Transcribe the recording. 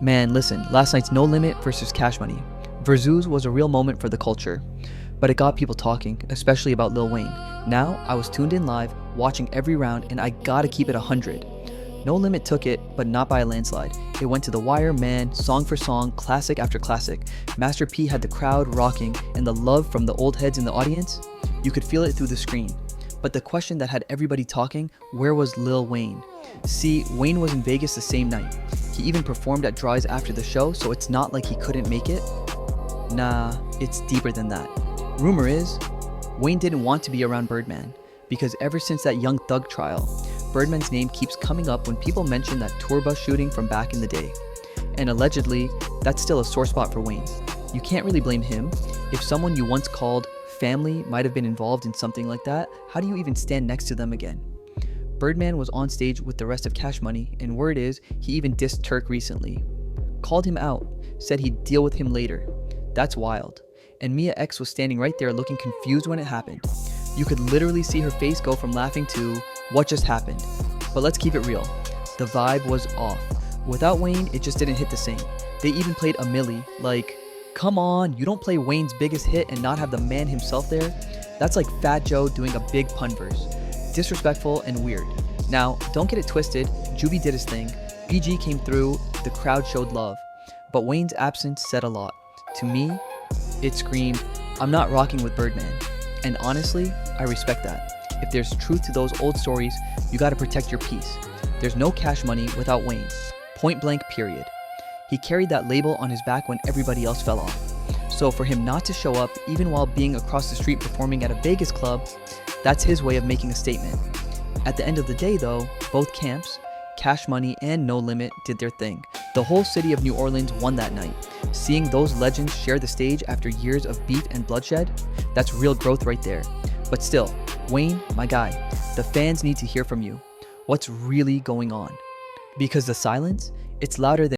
Man, listen, last night's No Limit versus Cash Money Verzuz was a real moment for the culture, but it got people talking, especially about Lil Wayne. Now, I was tuned in live, watching every round, and I gotta keep it 100. No Limit took it, but not by a landslide. It went to the wire, man, song for song, classic after classic. Master P had the crowd rocking, and the love from the old heads in the audience, you could feel it through the screen. But the question that had everybody talking, where was Lil Wayne? See, Wayne was in Vegas the same night. He even performed at Drai's after the show, so it's not like he couldn't make it. Nah, it's deeper than that. Rumor is, Wayne didn't want to be around Birdman, because ever since that Young Thug trial, Birdman's name keeps coming up when people mention that tour bus shooting from back in the day. And allegedly, that's still a sore spot for Wayne. You can't really blame him. If someone you once called family might have been involved in something like that, how do you even stand next to them again? Birdman was on stage with the rest of Cash Money, and word is, he even dissed Turk recently. Called him out, said he'd deal with him later. That's wild. And Mia X was standing right there looking confused when it happened. You could literally see her face go from laughing to, what just happened? But let's keep it real. The vibe was off. Without Wayne, it just didn't hit the same. They even played a milli, like, come on, you don't play Wayne's biggest hit and not have the man himself there? That's like Fat Joe doing a big pun verse. Disrespectful and weird. Now, don't get it twisted, Juby did his thing, BG came through, the crowd showed love. But Wayne's absence said a lot. To me, it screamed, I'm not rocking with Birdman. And honestly, I respect that. If there's truth to those old stories, you gotta protect your peace. There's no Cash Money without Wayne. Point blank, period. He carried that label on his back when everybody else fell off. So for him not to show up, even while being across the street performing at a Vegas club, that's his way of making a statement. At the end of the day though, both camps, Cash Money and No Limit, did their thing. The whole city of New Orleans won that night. Seeing those legends share the stage after years of beef and bloodshed, that's real growth right there. But still, Wayne, my guy, the fans need to hear from you. What's really going on? Because the silence, it's louder than